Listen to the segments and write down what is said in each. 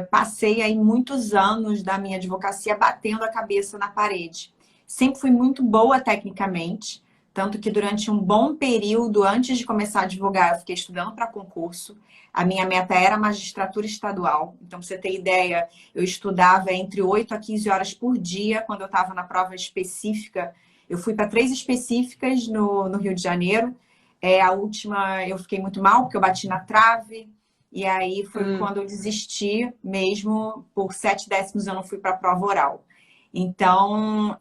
passei aí muitos anos da minha advocacia batendo a cabeça na parede. Sempre fui muito boa tecnicamente, tanto que durante um bom período, antes de começar a advogar, eu fiquei estudando para concurso. A minha meta era a magistratura estadual. Então, pra você ter ideia, eu estudava entre 8 a 15 horas por dia, quando eu estava na prova específica. Eu fui para 3 específicas no Rio de Janeiro. A última eu fiquei muito mal, porque eu bati na trave. E aí foi quando eu desisti mesmo, por 7 décimos eu não fui para a prova oral. Então,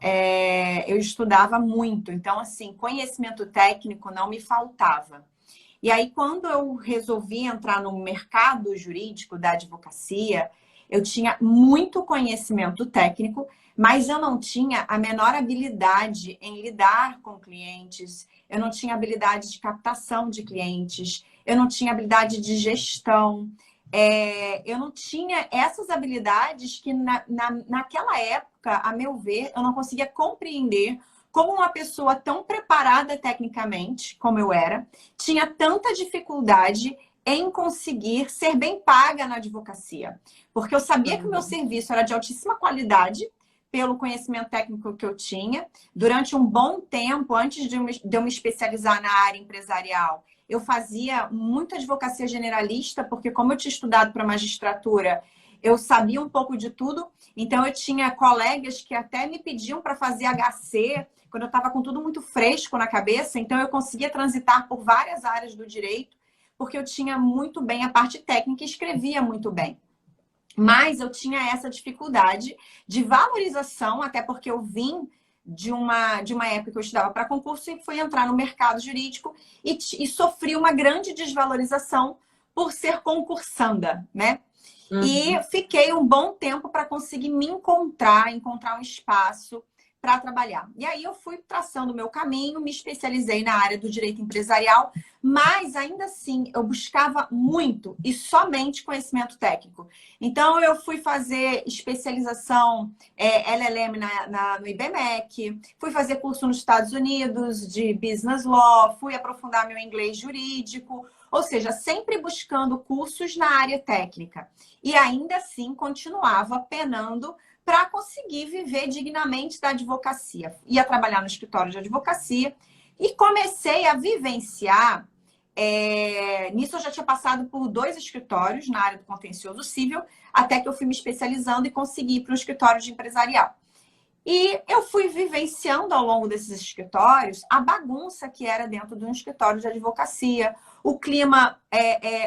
eu estudava muito. Então, assim, conhecimento técnico não me faltava. E aí, quando eu resolvi entrar no mercado jurídico da advocacia, eu tinha muito conhecimento técnico, mas eu não tinha a menor habilidade em lidar com clientes, eu não tinha habilidade de captação de clientes, eu não tinha habilidade de gestão, eu não tinha essas habilidades que naquela época, a meu ver, eu não conseguia compreender como uma pessoa tão preparada tecnicamente, como eu era, tinha tanta dificuldade em conseguir ser bem paga na advocacia. Porque eu sabia que o meu serviço era de altíssima qualidade, pelo conhecimento técnico que eu tinha. Durante um bom tempo, antes de eu me especializar na área empresarial, eu fazia muita advocacia generalista, porque como eu tinha estudado para magistratura, eu sabia um pouco de tudo. Então, eu tinha colegas que até me pediam para fazer HC, quando eu estava com tudo muito fresco na cabeça. Então, eu conseguia transitar por várias áreas do direito, porque eu tinha muito bem a parte técnica e escrevia muito bem. Mas eu tinha essa dificuldade de valorização, até porque eu vim de uma época que eu estudava para concurso e fui entrar no mercado jurídico e sofri uma grande desvalorização por ser concursanda, né? E fiquei um bom tempo para conseguir me encontrar um espaço para trabalhar. E aí eu fui traçando o meu caminho, me especializei na área do direito empresarial, mas ainda assim eu buscava muito e somente conhecimento técnico. Então eu fui fazer especialização LLM no IBMEC, fui fazer curso nos Estados Unidos de Business Law, fui aprofundar meu inglês jurídico, ou seja, sempre buscando cursos na área técnica. E ainda assim continuava penando para conseguir viver dignamente da advocacia. Ia trabalhar no escritório de advocacia e comecei a vivenciar. Nisso eu já tinha passado por 2 escritórios na área do contencioso civil, até que eu fui me especializando e consegui ir para um escritório de empresarial. E eu fui vivenciando ao longo desses escritórios a bagunça que era dentro de um escritório de advocacia, o clima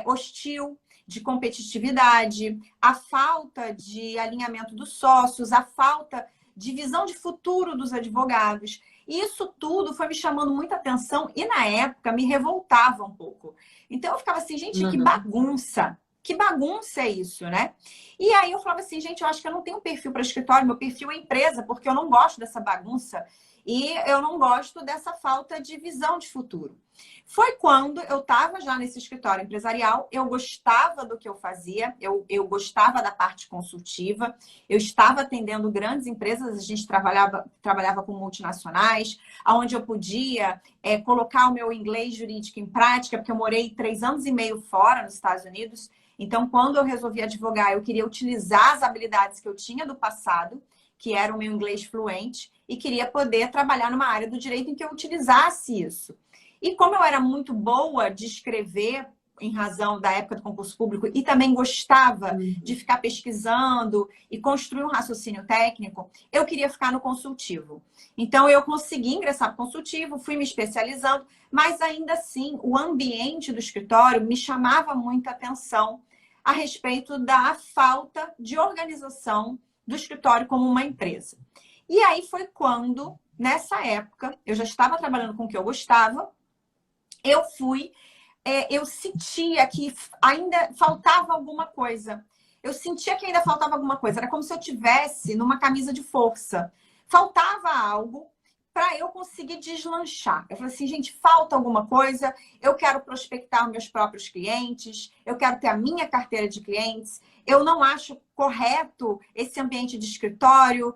hostil, de competitividade, a falta de alinhamento dos sócios, a falta de visão de futuro dos advogados. E isso tudo foi me chamando muita atenção e, na época, me revoltava um pouco. Então, eu ficava assim, gente, que bagunça! Que bagunça é isso, né? E aí eu falava assim, gente, eu acho que eu não tenho perfil para escritório, meu perfil é empresa, porque eu não gosto dessa bagunça e eu não gosto dessa falta de visão de futuro. Foi quando eu estava já nesse escritório empresarial, eu gostava do que eu fazia, eu gostava da parte consultiva, eu estava atendendo grandes empresas, a gente trabalhava com multinacionais, onde eu podia colocar o meu inglês jurídico em prática, porque eu morei 3 anos e meio fora, nos Estados Unidos. Então, quando eu resolvi advogar, eu queria utilizar as habilidades que eu tinha do passado, que era o meu inglês fluente, e queria poder trabalhar numa área do direito em que eu utilizasse isso. E como eu era muito boa de escrever, em razão da época do concurso público, e também gostava de ficar pesquisando e construir um raciocínio técnico, eu queria ficar no consultivo. Então, eu consegui ingressar no consultivo, fui me especializando, mas ainda assim, o ambiente do escritório me chamava muita atenção a respeito da falta de organização do escritório como uma empresa. E aí foi quando, nessa época, eu já estava trabalhando com o que eu gostava, eu sentia que ainda faltava alguma coisa. Eu sentia que ainda faltava alguma coisa. Era como se eu tivesse numa camisa de força. Faltava algo para eu conseguir deslanchar. Eu falei assim, gente, falta alguma coisa. Eu quero prospectar meus próprios clientes. Eu quero ter a minha carteira de clientes. Eu não acho correto esse ambiente de escritório.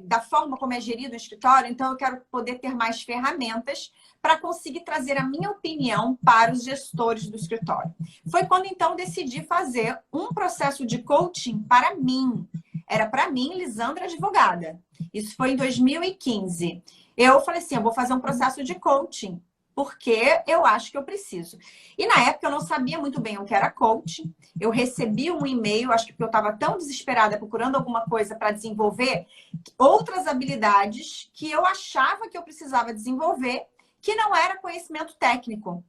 da forma como é gerido o escritório, então eu quero poder ter mais ferramentas para conseguir trazer a minha opinião para os gestores do escritório. Foi quando então decidi fazer um processo de coaching para mim. Era para mim, Lisandra advogada. Isso foi em 2015. Eu falei assim, eu vou fazer um processo de coaching, porque eu acho que eu preciso. E na época eu não sabia muito bem o que era coaching. Eu recebi um e-mail, acho que porque eu estava tão desesperada procurando alguma coisa para desenvolver outras habilidades que eu achava que eu precisava desenvolver, que não era conhecimento técnico.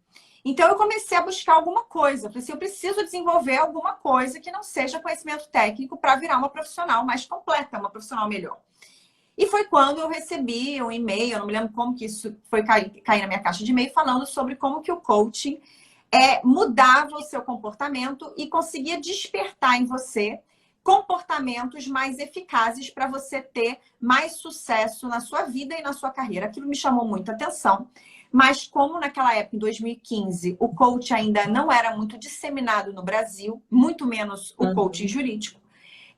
Então eu comecei a buscar alguma coisa. Eu falei assim, eu preciso desenvolver alguma coisa que não seja conhecimento técnico para virar uma profissional mais completa, uma profissional melhor. E foi quando eu recebi um e-mail, eu não me lembro como que isso foi cair na minha caixa de e-mail, falando sobre como que o coaching mudava o seu comportamento e conseguia despertar em você comportamentos mais eficazes para você ter mais sucesso na sua vida e na sua carreira. Aquilo me chamou muita atenção, mas como naquela época, em 2015, o coaching ainda não era muito disseminado no Brasil, muito menos o coaching jurídico,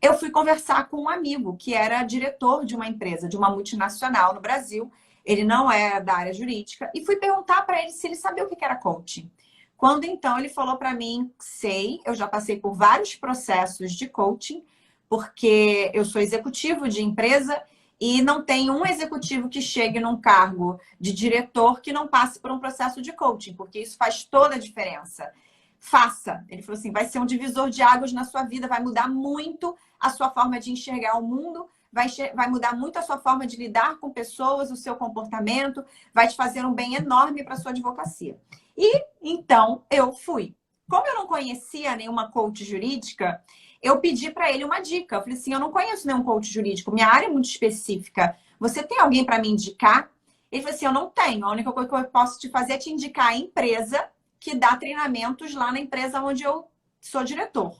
eu fui conversar com um amigo que era diretor de uma empresa, de uma multinacional no Brasil. Ele não é da área jurídica. E fui perguntar para ele se ele sabia o que era coaching. Quando então ele falou para mim, sei, eu já passei por vários processos de coaching, porque eu sou executivo de empresa e não tem um executivo que chegue num cargo de diretor que não passe por um processo de coaching, porque isso faz toda a diferença. Faça. Ele falou assim, vai ser um divisor de águas na sua vida, vai mudar muito a sua forma de enxergar o mundo, vai mudar muito a sua forma de lidar com pessoas, o seu comportamento, vai te fazer um bem enorme para a sua advocacia. E então eu fui. Como eu não conhecia nenhuma coach jurídica, eu pedi para ele uma dica. Eu falei assim, eu não conheço nenhum coach jurídico, minha área é muito específica. Você tem alguém para me indicar? Ele falou assim, eu não tenho. A única coisa que eu posso te fazer é te indicar a empresa que dá treinamentos lá na empresa onde eu sou diretor.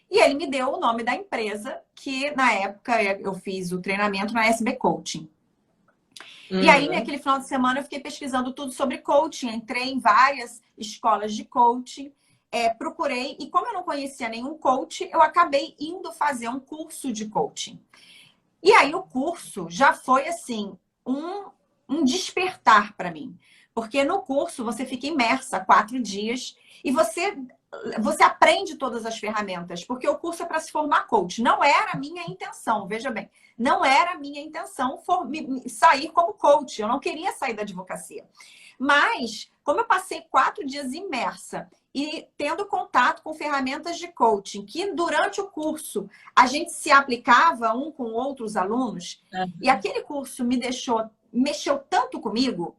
E ele me deu o nome da empresa, que na época eu fiz o treinamento na SB Coaching. E aí, naquele final de semana, eu fiquei pesquisando tudo sobre coaching. Entrei em várias escolas de coaching, procurei. E como eu não conhecia nenhum coach, eu acabei indo fazer um curso de coaching. E aí, o curso já foi, assim, um despertar para mim. Porque no curso, você fica imersa 4 dias e você aprende todas as ferramentas, porque o curso é para se formar coach. Não era a minha intenção, veja bem. Não era a minha intenção sair como coach. Eu não queria sair da advocacia. Mas, como eu passei 4 dias imersa e tendo contato com ferramentas de coaching, que durante o curso a gente se aplicava um com outros alunos, e aquele curso mexeu tanto comigo.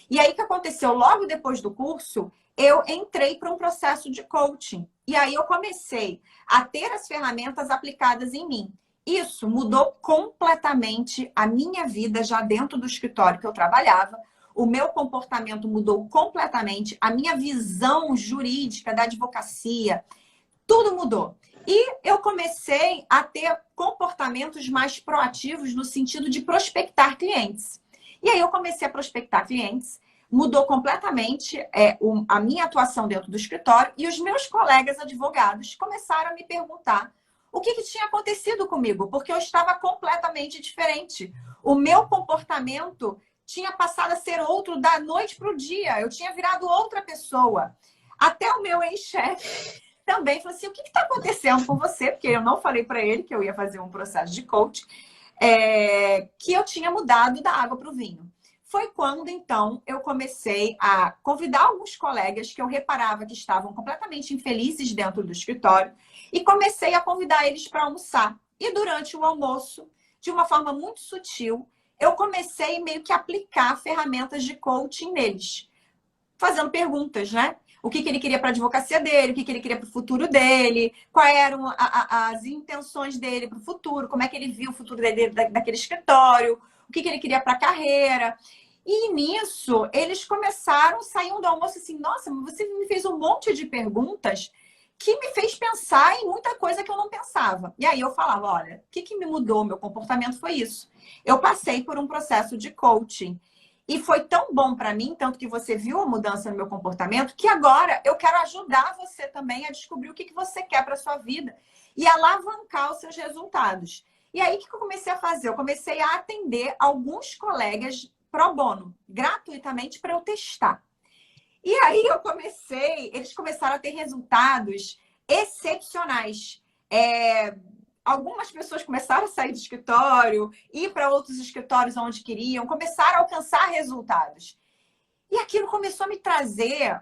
E aí, o que aconteceu? Logo depois do curso, eu entrei para um processo de coaching. E aí eu comecei a ter as ferramentas aplicadas em mim. Isso mudou completamente a minha vida já dentro do escritório que eu trabalhava. O meu comportamento mudou completamente. A minha visão jurídica da advocacia, tudo mudou. E eu comecei a ter comportamentos mais proativos no sentido de prospectar clientes. E aí eu comecei a prospectar clientes. Mudou completamente a minha atuação dentro do escritório e os meus colegas advogados começaram a me perguntar o que tinha acontecido comigo, porque eu estava completamente diferente. O meu comportamento tinha passado a ser outro da noite para o dia. Eu tinha virado outra pessoa. Até o meu ex-chefe também falou assim, o que está acontecendo com você? Porque eu não falei para ele que eu ia fazer um processo de coaching, que eu tinha mudado da água para o vinho. Foi quando, então, eu comecei a convidar alguns colegas que eu reparava que estavam completamente infelizes dentro do escritório e comecei a convidar eles para almoçar. E durante o almoço, de uma forma muito sutil, eu comecei meio que a aplicar ferramentas de coaching neles, fazendo perguntas, né? O que ele queria para a advocacia dele, o que ele queria para o futuro dele, quais eram as intenções dele para o futuro, como é que ele viu o futuro dele daquele escritório, o que ele queria para a carreira. E nisso, eles começaram, saíam do almoço assim, nossa, você me fez um monte de perguntas que me fez pensar em muita coisa que eu não pensava. E aí eu falava, olha, o que me mudou meu comportamento foi isso. Eu passei por um processo de coaching. E foi tão bom para mim, tanto que você viu a mudança no meu comportamento, que agora eu quero ajudar você também a descobrir o que você quer para sua vida e alavancar os seus resultados. E aí, o que eu comecei a fazer? Eu comecei a atender alguns colegas pro bono, gratuitamente, para eu testar. E aí eles começaram a ter resultados excepcionais. Algumas pessoas começaram a sair do escritório, ir para outros escritórios onde queriam, começaram a alcançar resultados. E aquilo começou a me trazer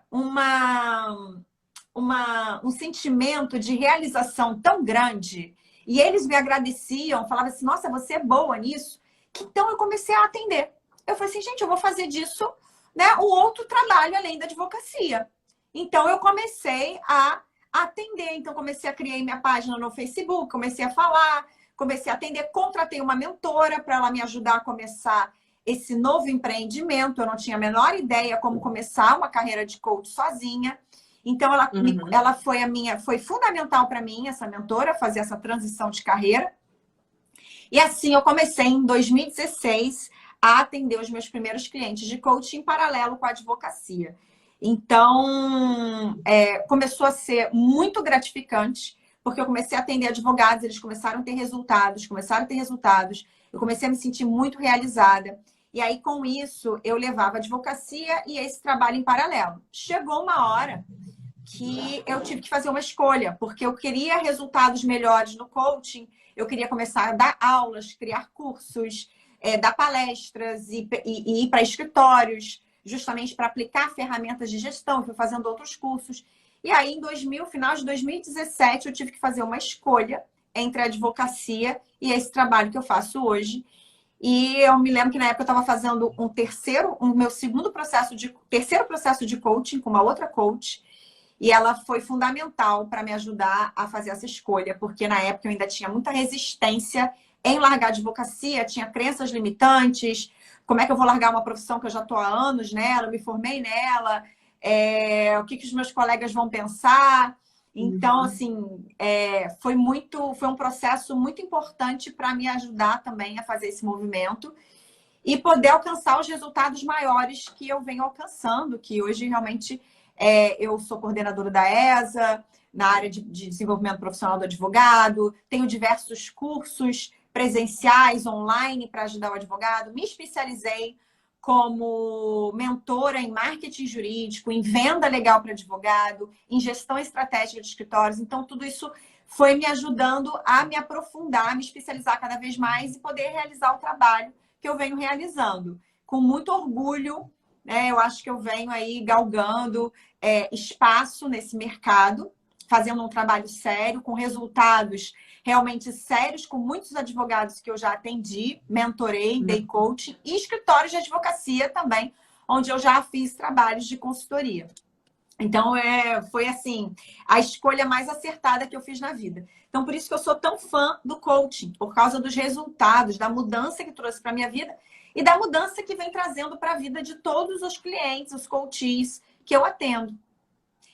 um sentimento de realização tão grande. E eles me agradeciam, falavam assim, nossa, você é boa nisso. Então eu comecei a atender. Eu falei assim, gente, eu vou fazer disso, né, um outro trabalho além da advocacia. Então eu comecei a atender. Então comecei a criar minha página no Facebook, comecei a falar, comecei a atender, contratei uma mentora para ela me ajudar a começar esse novo empreendimento. Eu não tinha a menor ideia como começar uma carreira de coach sozinha. Então, ela foi fundamental para mim, essa mentora, fazer essa transição de carreira. E assim, eu comecei em 2016 a atender os meus primeiros clientes de coaching em paralelo com a advocacia. Então, começou a ser muito gratificante, porque eu comecei a atender advogados, eles começaram a ter resultados, eu comecei a me sentir muito realizada. E aí, com isso, eu levava a advocacia e esse trabalho em paralelo. Chegou uma hora que eu tive que fazer uma escolha, porque eu queria resultados melhores no coaching, eu queria começar a dar aulas, criar cursos, dar palestras e ir para escritórios, justamente para aplicar ferramentas de gestão, fui fazendo outros cursos. E aí, final de 2017, eu tive que fazer uma escolha entre a advocacia e esse trabalho que eu faço hoje. E eu me lembro que na época eu estava fazendo terceiro processo de coaching com uma outra coach. E ela foi fundamental para me ajudar a fazer essa escolha, porque na época eu ainda tinha muita resistência em largar a advocacia, tinha crenças limitantes. Como é que eu vou largar uma profissão que eu já estou há anos nela, eu me formei nela, o que os meus colegas vão pensar? Então, assim, foi um processo muito importante para me ajudar também a fazer esse movimento e poder alcançar os resultados maiores que eu venho alcançando, que hoje realmente eu sou coordenadora da ESA, na área de desenvolvimento profissional do advogado, tenho diversos cursos presenciais, online, para ajudar o advogado, me especializei como mentora em marketing jurídico, em venda legal para advogado, em gestão estratégica de escritórios. Então, tudo isso foi me ajudando a me aprofundar, me especializar cada vez mais e poder realizar o trabalho que eu venho realizando. Com muito orgulho, né? Eu acho que eu venho aí galgando espaço nesse mercado, fazendo um trabalho sério, com resultados realmente sérios, com muitos advogados que eu já atendi, mentorei, dei coaching, e escritórios de advocacia também, onde eu já fiz trabalhos de consultoria. Então, foi assim, a escolha mais acertada que eu fiz na vida. Então, por isso que eu sou tão fã do coaching, por causa dos resultados, da mudança que trouxe para a minha vida e da mudança que vem trazendo para a vida de todos os clientes, os coaches que eu atendo.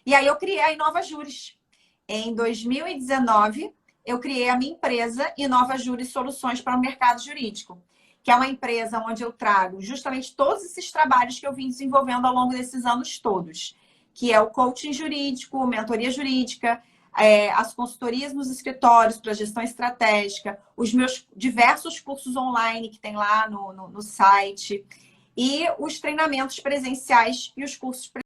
E aí eu criei a Inova Juris. Em 2019, eu criei a minha empresa Inova Juris Soluções para o Mercado Jurídico, que é uma empresa onde eu trago justamente todos esses trabalhos que eu vim desenvolvendo ao longo desses anos todos, que é o coaching jurídico, mentoria jurídica, as consultorias nos escritórios para gestão estratégica, os meus diversos cursos online que tem lá no site, e os treinamentos presenciais e os cursos